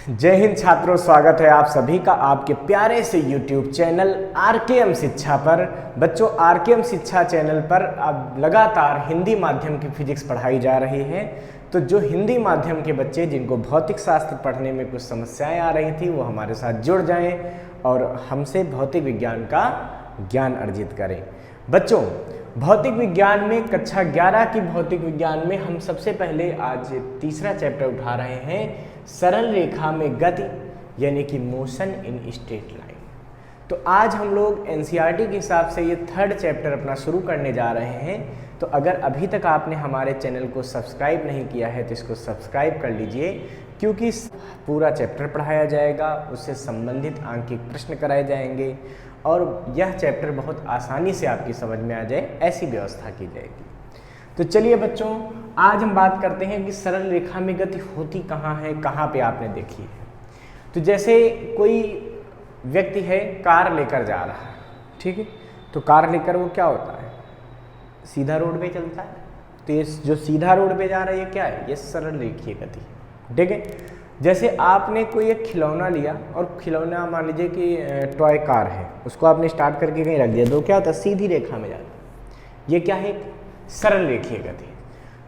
जय हिंद छात्रों, स्वागत है आप सभी का आपके प्यारे से YouTube चैनल आरकेएम शिक्षा पर। बच्चों, आरकेएम शिक्षा चैनल पर अब लगातार हिंदी माध्यम की फिजिक्स पढ़ाई जा रही है। तो जो हिंदी माध्यम के बच्चे जिनको भौतिक शास्त्र पढ़ने में कुछ समस्याएं आ रही थी वो हमारे साथ जुड़ जाएं और हमसे भौतिक विज्ञान का ज्ञान अर्जित करें। बच्चों, भौतिक विज्ञान में कक्षा 11 की भौतिक विज्ञान में हम सबसे पहले आज तीसरा चैप्टर उठा रहे हैं, सरल रेखा में गति यानी कि मोशन इन स्ट्रेट लाइन। तो आज हम लोग एनसीईआरटी के हिसाब से ये थर्ड चैप्टर अपना शुरू करने जा रहे हैं। तो अगर अभी तक आपने हमारे चैनल को सब्सक्राइब नहीं किया है तो इसको सब्सक्राइब कर लीजिए, क्योंकि पूरा चैप्टर पढ़ाया जाएगा, उससे संबंधित आंकिक प्रश्न कराए जाएंगे और यह चैप्टर बहुत आसानी से आपकी समझ में आ जाए ऐसी व्यवस्था की जाएगी। तो चलिए बच्चों, आज हम बात करते हैं कि सरल रेखा में गति होती कहाँ है, कहाँ पे आपने देखी है। तो जैसे कोई व्यक्ति है, कार लेकर जा रहा है, ठीक है। तो कार लेकर वो क्या होता है, सीधा रोड पे चलता है। तो ये जो सीधा रोड पे जा रहा है ये क्या है, ये सरल रेखीय गति है, ठीक है। जैसे आपने कोई एक खिलौना लिया और खिलौना मान लीजिए कि टॉय कार है, उसको आपने स्टार्ट करके कहीं रख दिया तो क्या होता है, सीधी रेखा में जाता है। ये क्या है, सरल रेखीय गति।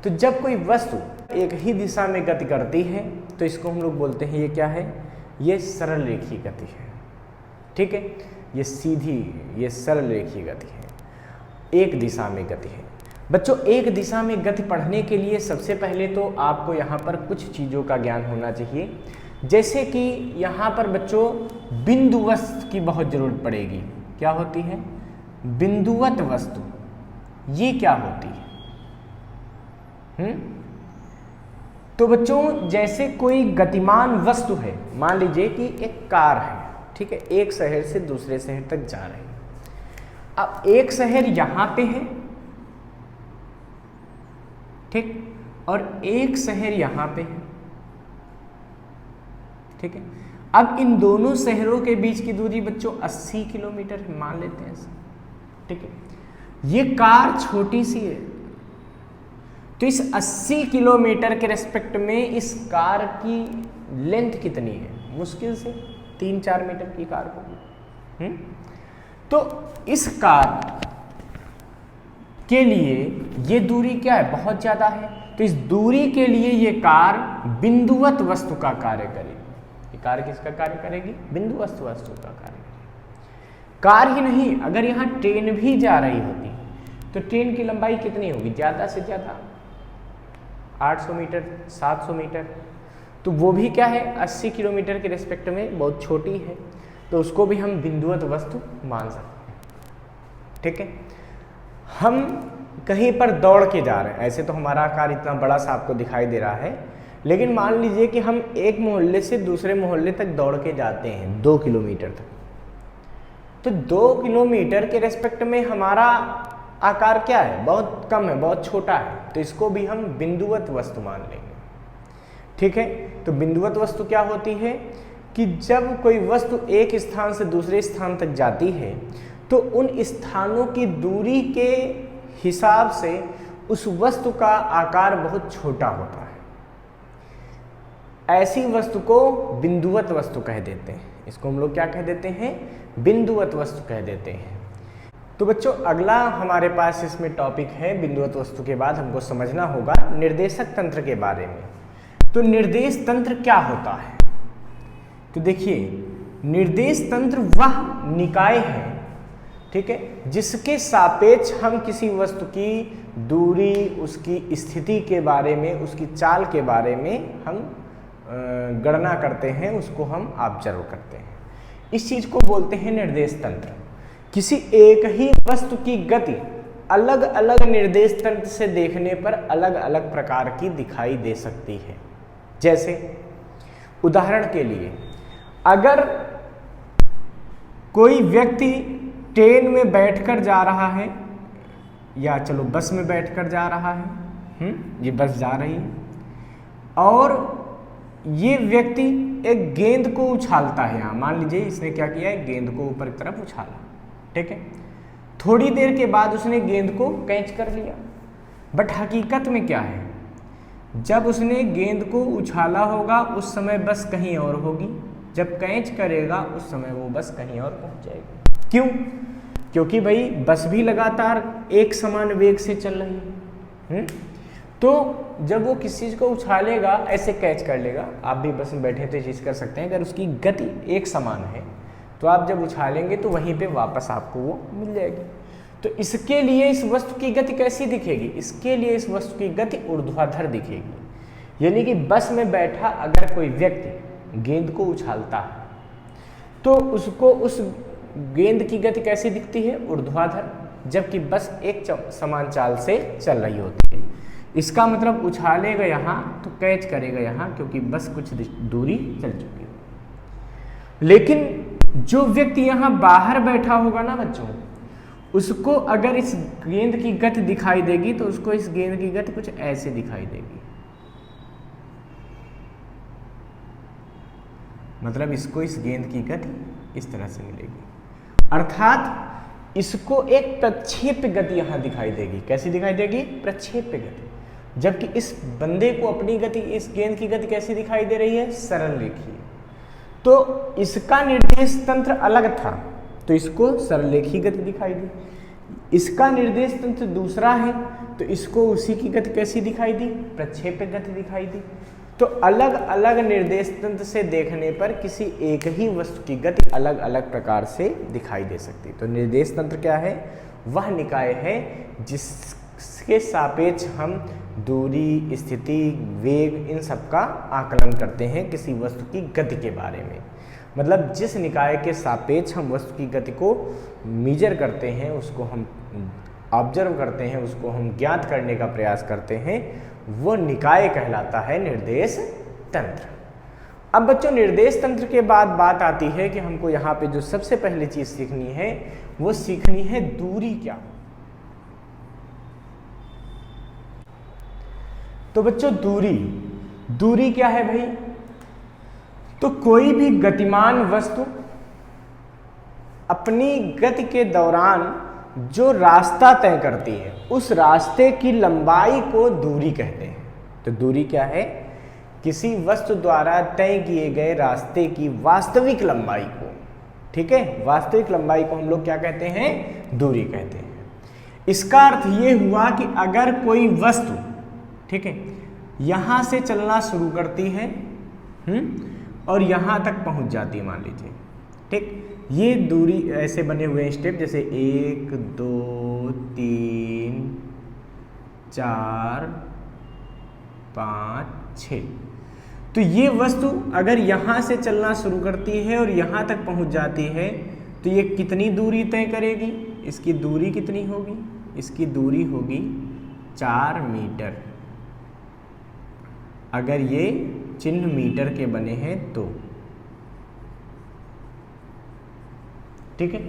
तो जब कोई वस्तु एक ही दिशा में गति करती है तो इसको हम लोग बोलते हैं ये क्या है, ये सरल रेखीय गति है, ठीक है। ये सीधी, ये सरल रेखीय गति है, एक दिशा में गति है। बच्चों, एक दिशा में गति पढ़ने के लिए सबसे पहले तो आपको यहाँ पर कुछ चीज़ों का ज्ञान होना चाहिए। जैसे कि यहाँ पर बच्चों बिंदुवत की बहुत ज़रूरत पड़ेगी। क्या होती है, बिंदुवत वस्तु, ये क्या होती है? तो बच्चों, जैसे कोई गतिमान वस्तु है, मान लीजिए कि एक कार है, ठीक है, एक शहर से दूसरे शहर तक जा रही है। अब एक शहर यहाँ पे है, ठीक, और एक शहर यहाँ पे है, ठीक है। अब इन दोनों शहरों के बीच की दूरी बच्चों 80 किलोमीटर है, मान लेते हैं ऐसा, ठीक है। ये कार छोटी सी है, तो इस 80 किलोमीटर के रेस्पेक्ट में इस कार की लेंथ कितनी है, मुश्किल से 3-4 मीटर की कार होगी। तो इस कार के लिए ये दूरी क्या है, बहुत ज़्यादा है। तो इस दूरी के लिए ये कार बिंदुवत वस्तु का कार्य करेगी। ये कार किसका कार्य करेगी, बिंदुवत वस्तु का कार्य करेगी। कार ही नहीं, अगर यहाँ ट्रेन भी जा रही होती तो ट्रेन की लंबाई कितनी होगी, ज़्यादा से ज़्यादा 800 मीटर, 700 मीटर। तो वो भी क्या है, 80 किलोमीटर के रेस्पेक्ट में बहुत छोटी है, तो उसको भी हम बिंदुवत वस्तु मान सकते हैं, ठीक है। हम कहीं पर दौड़ के जा रहे हैं, ऐसे तो हमारा आकार इतना बड़ा सा आपको दिखाई दे रहा है, लेकिन मान लीजिए कि हम एक मोहल्ले से दूसरे मोहल्ले तक दौड़ के जाते हैं 2 किलोमीटर तक। तो 2 किलोमीटर के रेस्पेक्ट में हमारा आकार क्या है, बहुत कम है, बहुत छोटा है, तो इसको भी हम बिंदुवत वस्तु मान लेंगे, ठीक है। तो बिंदुवत वस्तु क्या होती है कि जब कोई वस्तु एक स्थान से दूसरे स्थान तक जाती है तो उन स्थानों की दूरी के हिसाब से उस वस्तु का आकार बहुत छोटा होता है। ऐसी वस्तु को बिंदुवत वस्तु कह देते हैं। इसको हम लोग क्या कह देते हैं, बिंदुवत वस्तु कह देते हैं। तो बच्चों, अगला हमारे पास इसमें टॉपिक है, बिंदुवत वस्तु के बाद हमको समझना होगा निर्देशक तंत्र के बारे में। तो निर्देश तंत्र क्या होता है, तो देखिए, निर्देश तंत्र वह निकाय है, ठीक है, जिसके सापेक्ष हम किसी वस्तु की दूरी, उसकी स्थिति के बारे में, उसकी चाल के बारे में हम गणना करते हैं, उसको हम ऑब्जर्व करते हैं। इस चीज को बोलते हैं निर्देश तंत्र। किसी एक ही वस्तु की गति अलग अलग निर्देश तंत्र से देखने पर अलग अलग प्रकार की दिखाई दे सकती है। जैसे उदाहरण के लिए, अगर कोई व्यक्ति ट्रेन में बैठकर जा रहा है, या चलो बस में बैठकर जा रहा है, ये बस जा रही है, और ये व्यक्ति एक गेंद को उछालता है। यहाँ मान लीजिए इसने क्या किया है, गेंद को ऊपर की तरफ उछाला, ठीक है। थोड़ी देर के बाद उसने गेंद को कैच कर लिया, बट हकीकत में क्या है, जब उसने गेंद को उछाला होगा उस समय बस कहीं और होगी, जब कैच करेगा उस समय वो बस कहीं और पहुंच जाएगी। क्यों? क्योंकि भाई बस भी लगातार एक समान वेग से चल रही है। तो जब वो किसी चीज़ को उछालेगा ऐसे कैच कर लेगा, आप भी बस में बैठे तो चीज़ कर सकते हैं, अगर उसकी गति एक समान है तो आप जब उछालेंगे तो वहीं पे वापस आपको वो मिल जाएगी। तो इसके लिए इस वस्तु की गति कैसी दिखेगी? इसके लिए इस वस्तु की गति ऊर्ध्वाधर दिखेगी। यानी कि बस में बैठा अगर कोई व्यक्ति गेंद को उछालता है तो उसको उस गेंद की गति कैसी दिखती है? ऊर्ध्वाधर, जबकि बस एक समान चाल से चल रही होती है। इसका मतलब उछालेगा यहाँ तो कैच करेगा यहाँ, क्योंकि बस कुछ दूरी चल चुकी है। लेकिन जो व्यक्ति यहाँ बाहर बैठा होगा ना बच्चों, उसको अगर इस गेंद की गति दिखाई देगी तो उसको इस गेंद की गति कुछ ऐसे दिखाई देगी। मतलब इसको इस गेंद की गति इस तरह से मिलेगी, अर्थात इसको एक प्रक्षेप गति यहां दिखाई देगी। कैसी दिखाई देगी? प्रक्षेप गति। जबकि इस बंदे को अपनी गति, इस गेंद की गति कैसी दिखाई दे रही है? सरल रेखीय। तो इसका निर्देश तंत्र अलग था तो इसको सरलरेखीय गति दिखाई दी। इसका निर्देश तंत्र दूसरा है तो इसको उसी की गति कैसी दिखाई दी? प्रक्षेपक गति दिखाई दी। तो अलग अलग निर्देश तंत्र से देखने पर किसी एक ही वस्तु की गति अलग अलग प्रकार से दिखाई दे सकती है। तो निर्देश तंत्र क्या है? वह निकाय है जिसके सापेक्ष हम दूरी, स्थिति, वेग, इन सब का आकलन करते हैं किसी वस्तु की गति के बारे में। मतलब जिस निकाय के सापेक्ष हम वस्तु की गति को मीजर करते हैं, उसको हम ऑब्जर्व करते हैं, उसको हम ज्ञात करने का प्रयास करते हैं, वो निकाय कहलाता है निर्देश तंत्र। अब बच्चों निर्देश तंत्र के बाद बात आती है कि हमको यहाँ पे जो सबसे पहली चीज सीखनी है वो सीखनी है दूरी क्या। तो बच्चों दूरी क्या है भाई? तो कोई भी गतिमान वस्तु अपनी गति के दौरान जो रास्ता तय करती है उस रास्ते की लंबाई को दूरी कहते हैं। तो दूरी क्या है? किसी वस्तु द्वारा तय किए गए रास्ते की वास्तविक लंबाई को, ठीक है, वास्तविक लंबाई को हम लोग क्या कहते हैं? दूरी कहते हैं। इसका अर्थ ये हुआ कि अगर कोई वस्तु, ठीक है, यहां से चलना शुरू करती है और यहां तक पहुंच जाती है, मान लीजिए, ठीक, ये दूरी ऐसे बने हुए स्टेप, जैसे 1 2 3 4 5 6। तो ये वस्तु अगर यहाँ से चलना शुरू करती है और यहाँ तक पहुँच जाती है तो ये कितनी दूरी तय करेगी? इसकी दूरी कितनी होगी? इसकी दूरी होगी 4 मीटर। अगर ये चिन्ह मीटर के बने हैं तो, ठीक है।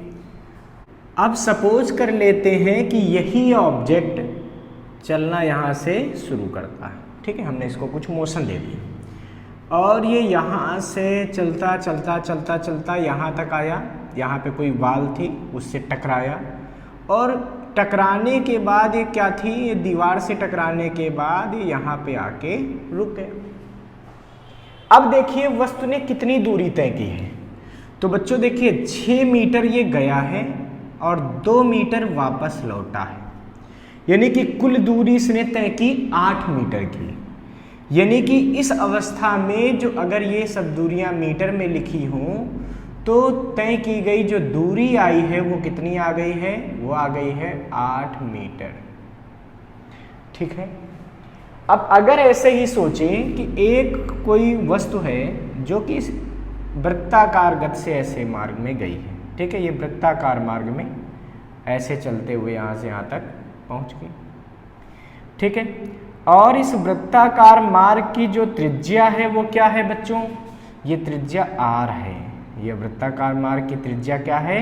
अब सपोज कर लेते हैं कि यही ऑब्जेक्ट चलना यहाँ से शुरू करता है, ठीक है, हमने इसको कुछ मोशन दे दिया और ये यहाँ से चलता चलता चलता चलता यहाँ तक आया। यहाँ पे कोई वाल थी, उससे टकराया और टकराने के बाद ये क्या थी? ये दीवार से टकराने के बाद ये यहाँ पे आके रुक गया। अब देखिए वस्तु ने कितनी दूरी तय की है। तो बच्चों देखिए 6 मीटर ये गया है और 2 मीटर वापस लौटा है, यानी कि कुल दूरी इसने तय की 8 मीटर की। यानी कि इस अवस्था में जो अगर ये सब दूरियां मीटर में लिखी हों तो तय की गई जो दूरी आई है वो कितनी आ गई है? वो आ गई है 8 मीटर, ठीक है। अब अगर ऐसे ही सोचें कि एक कोई वस्तु है जो कि वृत्ताकार गति से ऐसे मार्ग में गई है, ठीक है, ये वृत्ताकार मार्ग में ऐसे चलते हुए यहाँ से यहाँ तक पहुँच गई, ठीक है। और इस वृत्ताकार मार्ग की जो त्रिज्या है वो क्या है बच्चों? ये त्रिज्या r है। ये वृत्ताकार मार्ग की त्रिज्या क्या है?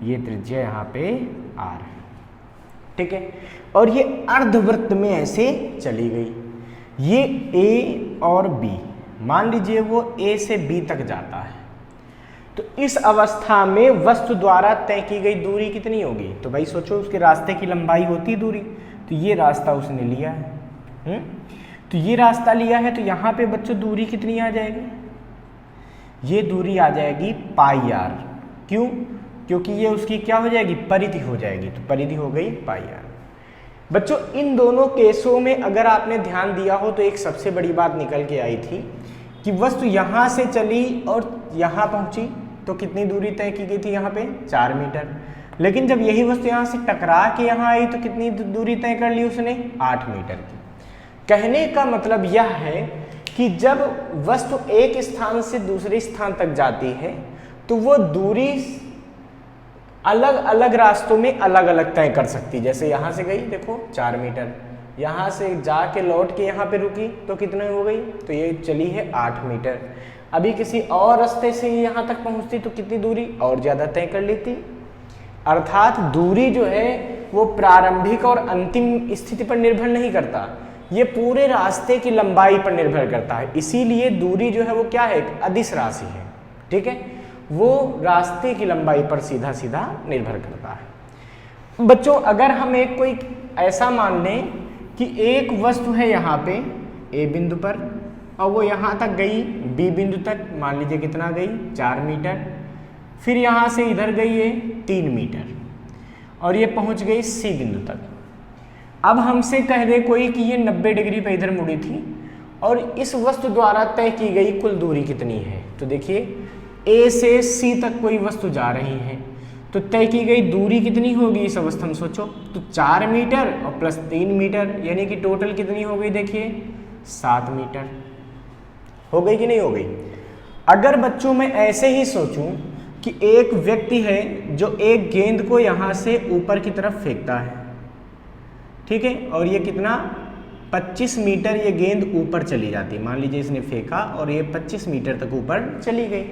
ये त्रिज्या यहाँ पे r है, ठीक है। और ये अर्धवृत्त में ऐसे चली गई। ये a और b, मान लीजिए वो a से b तक जाता है। तो इस अवस्था में वस्तु द्वारा तय की गई दूरी कितनी होगी? तो भाई सोचो उसके रास्ते की लंबाई होती दूरी, तो ये रास्ता उसने लिया है। तो ये रास्ता लिया है, तो यहाँ पे बच्चों दूरी कितनी आ जाएगी? ये दूरी आ जाएगी पाई आर। क्यों? क्योंकि ये उसकी क्या हो जाएगी? परिधि हो जाएगी। तो परिधि हो गई पाई आर। बच्चों इन दोनों केसों में अगर आपने ध्यान दिया हो तो एक सबसे बड़ी बात निकल के आई थी कि वस्तु यहाँ से चली और यहाँ पहुँची तो कितनी दूरी तय की गई थी? यहाँ पे 4 मीटर। लेकिन जब यही वस्तु यहाँ से टकरा के यहाँ आई तो कितनी दूरी तय कर ली उसने? 8 मीटर की। कहने का मतलब यह है कि जब वस्तु एक स्थान से दूसरे स्थान तक जाती है तो वो दूरी अलग अलग रास्तों में अलग अलग तय कर सकती है। जैसे यहाँ से गई देखो 4 मीटर, यहाँ से जाके लौट के यहाँ पे रुकी तो कितने हो गई? तो ये चली है 8 मीटर। अभी किसी और रास्ते से यहाँ तक पहुँचती तो कितनी दूरी और ज़्यादा तय कर लेती। अर्थात दूरी जो है वो प्रारंभिक और अंतिम स्थिति पर निर्भर नहीं करता, ये पूरे रास्ते की लंबाई पर निर्भर करता है। इसीलिए दूरी जो है वो क्या है? एक अदिश राशि है। ठीक है, वो रास्ते की लंबाई पर सीधा सीधा निर्भर करता है। बच्चों अगर हम एक कोई ऐसा मान लें कि एक वस्तु है यहाँ पे ए बिंदु पर और वो यहाँ तक गई बी बिंदु तक, मान लीजिए कितना गई? 4 मीटर। फिर यहाँ से इधर गई है 3 मीटर और ये पहुँच गई सी बिंदु तक। अब हमसे कह दे कोई कि ये 90 डिग्री पे इधर मुड़ी थी और इस वस्तु द्वारा तय की गई कुल दूरी कितनी है? तो देखिए ए से सी तक कोई वस्तु जा रही है तो तय की गई दूरी कितनी होगी इस अवस्था में? सोचो तो 4 मीटर और प्लस 3 मीटर यानी कि टोटल कितनी हो गई? देखिए 7 मीटर हो गई कि नहीं हो गई? अगर बच्चों मैं ऐसे ही सोचूं कि एक व्यक्ति है जो एक गेंद को यहाँ से ऊपर की तरफ फेंकता है, ठीक है, और ये कितना 25 मीटर ये गेंद ऊपर चली जाती है। मान लीजिए इसने फेंका और ये 25 मीटर तक ऊपर चली गई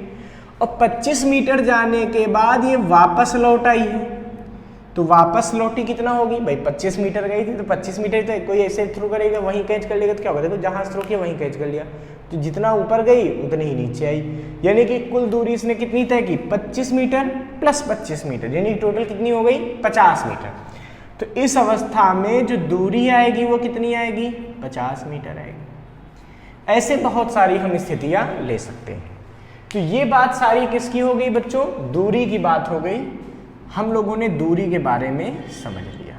और 25 मीटर जाने के बाद ये वापस लौट आई है। तो वापस लौटी कितना होगी भाई? 25 मीटर गई थी तो 25 मीटर तो कोई ऐसे थ्रू करेगा, वहीं कैच कर लेगा तो क्या होगा? देखो जहाँ थ्रू किया वहीं कैच कर लिया, तो जितना ऊपर गई उतनी ही नीचे आई। यानी कि कुल दूरी इसने कितनी तय की? 25 मीटर प्लस 25 मीटर, यानी टोटल कितनी हो गई? 50 मीटर। तो इस अवस्था में जो दूरी आएगी वो कितनी आएगी? 50 मीटर आएगी। ऐसे बहुत सारी हम स्थितियां ले सकते हैं। तो ये बात सारी किसकी हो गई बच्चों? दूरी की बात हो गई। हम लोगों ने दूरी के बारे में समझ लिया।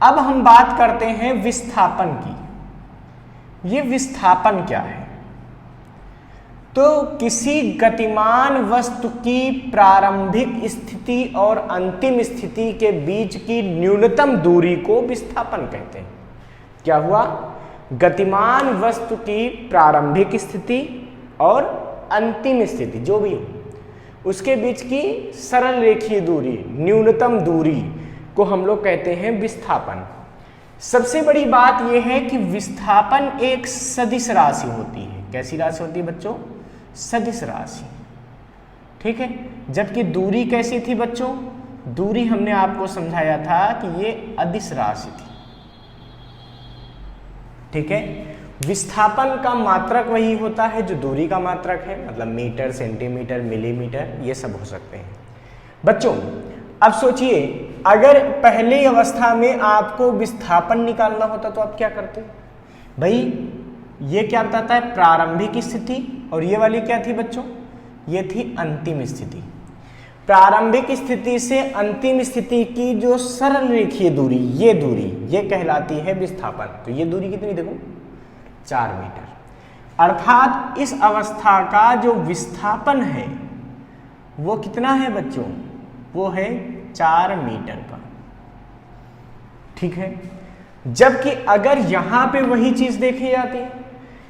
अब हम बात करते हैं विस्थापन की। ये विस्थापन क्या है? तो किसी गतिमान वस्तु की प्रारंभिक स्थिति और अंतिम स्थिति के बीच की न्यूनतम दूरी को विस्थापन कहते हैं। क्या हुआ? गतिमान वस्तु की प्रारंभिक स्थिति और अंतिम स्थिति जो भी हो उसके बीच की सरल रेखीय दूरी, न्यूनतम दूरी को हम लोग कहते हैं विस्थापन। सबसे बड़ी बात यह है कि विस्थापन एक सदिश राशि होती है। कैसी राशि होती है बच्चों? सदिश राशि। ठीक है, जबकि दूरी कैसी थी बच्चों? दूरी हमने आपको समझाया था कि ये अदिश राशि थी। ठीक है, विस्थापन का मात्रक वही होता है जो दूरी का मात्रक है, मतलब मीटर, सेंटीमीटर, मिलीमीटर, ये सब हो सकते हैं। बच्चों अब सोचिए, अगर पहली अवस्था में आपको विस्थापन निकालना होता तो आप क्या करते? भाई ये क्या बताता है? प्रारंभिक स्थिति, और ये वाली क्या थी बच्चों? ये थी अंतिम स्थिति। प्रारंभिक स्थिति से अंतिम स्थिति की जो सरल रेखीय दूरी, ये दूरी ये कहलाती है विस्थापन। तो ये दूरी कितनी देखो? 4 मीटर। अर्थात इस अवस्था का जो विस्थापन है वो कितना है बच्चों? वो है 4 मीटर का। ठीक है, जबकि अगर यहां पे वही चीज देखी जाती,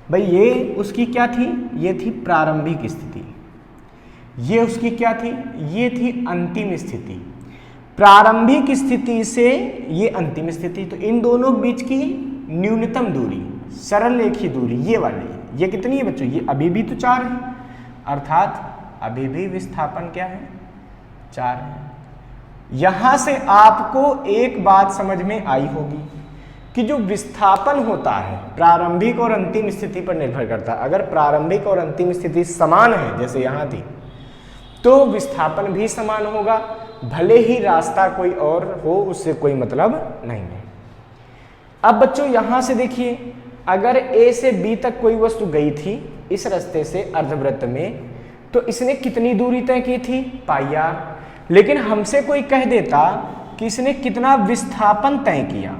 भाई ये उसकी क्या थी? ये थी प्रारंभिक स्थिति। ये उसकी क्या थी? ये थी अंतिम स्थिति। प्रारंभिक स्थिति से ये अंतिम स्थिति, तो इन दोनों बीच की न्यूनतम दूरी, सरल रेखीय दूरी ये वाली, ये कितनी है बच्चों? ये अभी भी तो 4 है, अर्थात अभी भी विस्थापन क्या है? 4 है। यहां से आपको एक बात समझ में आई होगी कि जो विस्थापन होता है प्रारंभिक और अंतिम स्थिति पर निर्भर करता है। अगर प्रारंभिक और अंतिम स्थिति समान है, जैसे यहां थी, तो विस्थापन भी समान होगा, भले ही रास्ता कोई और हो, उससे कोई मतलब नहीं है। अब बच्चों यहां से देखिए, अगर ए से बी तक कोई वस्तु गई थी इस रास्ते से अर्धवृत्त में, तो इसने कितनी दूरी तय की थी, पाई आर। लेकिन हमसे कोई कह देता कि इसने कितना विस्थापन तय किया,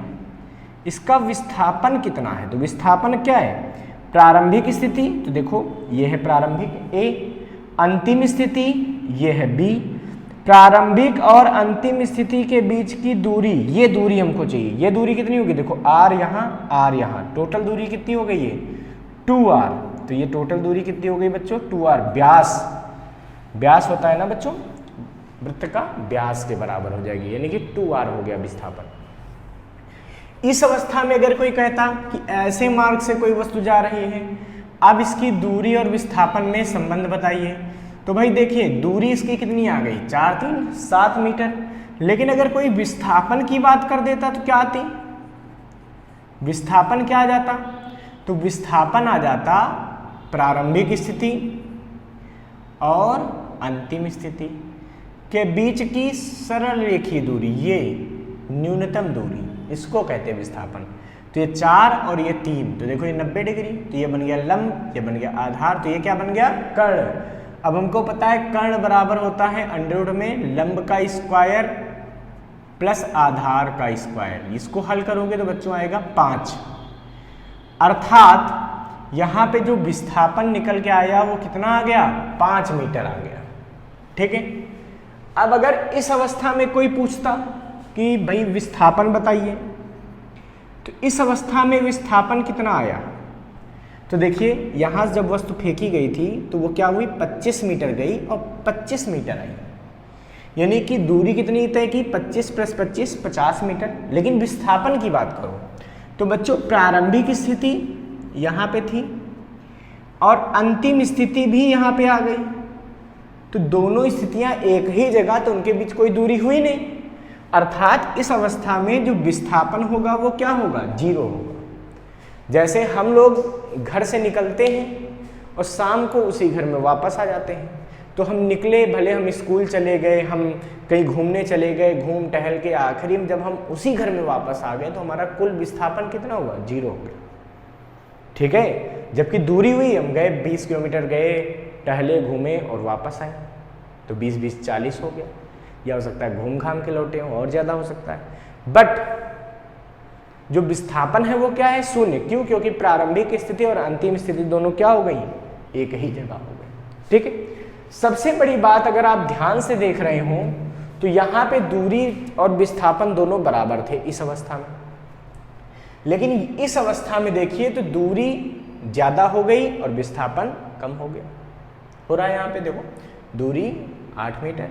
इसका विस्थापन कितना है, तो विस्थापन क्या है, प्रारंभिक स्थिति, तो देखो ये है प्रारंभिक ए, अंतिम स्थिति ये है बी, प्रारंभिक और अंतिम स्थिति के बीच की दूरी, ये दूरी हमको चाहिए, ये दूरी कितनी होगी, देखो आर यहाँ, टोटल दूरी कितनी हो गई है 2r, तो ये टोटल दूरी कितनी हो गई बच्चों 2r, व्यास होता है ना बच्चों, वृत्त का व्यास के बराबर हो जाएगी, यानी कि 2r हो गया विस्थापन। इस अवस्था में अगर कोई कहता कि ऐसे मार्ग से कोई वस्तु जा रही है, अब इसकी दूरी और विस्थापन में संबंध बताइए, तो भाई देखिए दूरी इसकी कितनी आ गई 4 3 7 मीटर। लेकिन अगर कोई विस्थापन की बात कर देता तो क्या आती, विस्थापन क्या आ जाता, तो विस्थापन आ जाता प्रारंभिक स्थिति और अंतिम स्थिति के बीच की सरल रेखीय दूरी, ये न्यूनतम दूरी, इसको कहते हैं विस्थापन। तो ये 4 और ये 3, तो देखो ये 90 डिग्री, तो ये बन गया लंब, ये बन गया आधार, तो ये क्या बन गया कर्ण। अब हमको पता है कर्ण बराबर होता है अंडरवुड में लंब का स्क्वायर प्लस आधार का स्क्वायर, इसको हल करोगे तो बच्चों आएगा 5, अर्थात यहाँ पे जो विस्थापन निकल के आया वो कितना आ गया 5 मीटर आ गया। ठीक है, अब अगर इस अवस्था में कोई पूछता कि भाई विस्थापन बताइए, तो इस अवस्था में विस्थापन कितना आया, तो देखिए यहाँ जब वस्तु फेंकी गई थी तो वो क्या हुई 25 मीटर गई और 25 मीटर आई, यानी कि दूरी कितनी तय की 25 + 25 50 मीटर। लेकिन विस्थापन की बात करो तो बच्चों प्रारंभिक स्थिति यहाँ पे थी और अंतिम स्थिति भी यहाँ पे आ गई, तो दोनों स्थितियाँ एक ही जगह, तो उनके बीच कोई दूरी हुई नहीं, अर्थात इस अवस्था में जो विस्थापन होगा वो क्या होगा 0 होगा। जैसे हम लोग घर से निकलते हैं और शाम को उसी घर में वापस आ जाते हैं, तो हम निकले, भले हम स्कूल चले गए, हम कहीं घूमने चले गए, घूम टहल के आखिरी में जब हम उसी घर में वापस आ गए तो हमारा कुल विस्थापन कितना हुआ 0 हो गया। ठीक है, जबकि दूरी हुई, हम गए 20 किलोमीटर गए, टहले घूमे और वापस आए, तो 20 40 हो गया, या हो सकता है घूम घाम के लौटे हो और ज़्यादा हो सकता है। बट जो विस्थापन है वो क्या है 0, क्यों, क्योंकि प्रारंभिक स्थिति और अंतिम स्थिति दोनों क्या हो गई एक ही जगह हो गई। ठीक है, सबसे बड़ी बात अगर आप ध्यान से देख रहे हो तो यहाँ पे दूरी और विस्थापन दोनों बराबर थे इस अवस्था में, लेकिन इस अवस्था में देखिए तो दूरी ज़्यादा हो गई और विस्थापन कम हो गया। हो रहा है यहाँ पे देखो, दूरी 8 मीटर,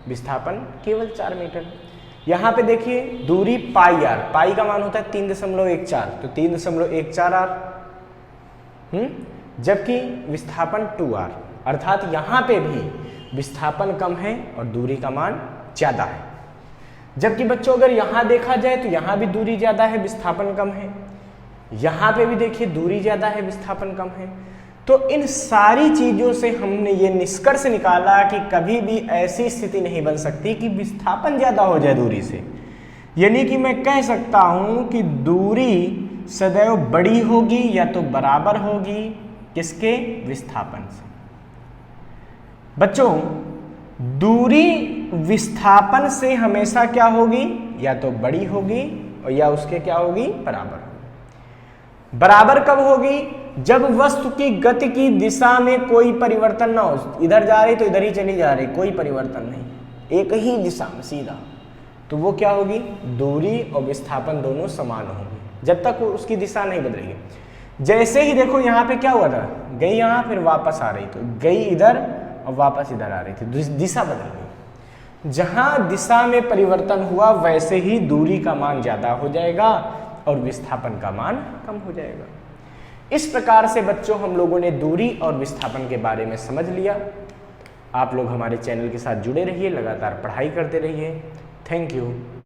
विस्थापन केवल 4 मीटर। यहाँ पे देखिए दूरी पाई आर, पाई का मान होता है 3.14, तो 3.14 आर, जबकि विस्थापन 2r, अर्थात यहाँ पे भी विस्थापन कम है और दूरी का मान ज़्यादा है। जबकि बच्चों अगर यहाँ देखा जाए तो यहाँ भी दूरी ज़्यादा है, विस्थापन कम है, यहाँ पे भी देखिए दूरी ज़्यादा है, विस्थापन कम है। तो इन सारी चीज़ों से हमने ये निष्कर्ष निकाला कि कभी भी ऐसी स्थिति नहीं बन सकती कि विस्थापन ज़्यादा हो जाए दूरी से, यानी कि मैं कह सकता हूँ कि दूरी सदैव बड़ी होगी या तो बराबर होगी किसके, विस्थापन से। बच्चों दूरी विस्थापन से हमेशा क्या होगी, या तो बड़ी होगी और या उसके क्या होगी, बराबर होगी। बराबर कब होगी, जब वस्तु की गति की दिशा में कोई परिवर्तन ना हो, इधर जा रही तो इधर ही चली जा रही, कोई परिवर्तन नहीं, एक ही दिशा में सीधा, तो वो क्या होगी, दूरी और विस्थापन दोनों समान होंगे जब तक उसकी दिशा नहीं बदलेगी। जैसे ही देखो यहाँ पे क्या हुआ था, गई यहाँ फिर वापस आ रही, तो गई इधर और वापस इधर आ रही थी, दिशा बदल गई। जहाँ दिशा में परिवर्तन हुआ वैसे ही दूरी का मान ज़्यादा हो जाएगा और विस्थापन का मान कम हो जाएगा। इस प्रकार से बच्चों हम लोगों ने दूरी और विस्थापन के बारे में समझ लिया। आप लोग हमारे चैनल के साथ जुड़े रहिए, लगातार पढ़ाई करते रहिए। Thank you.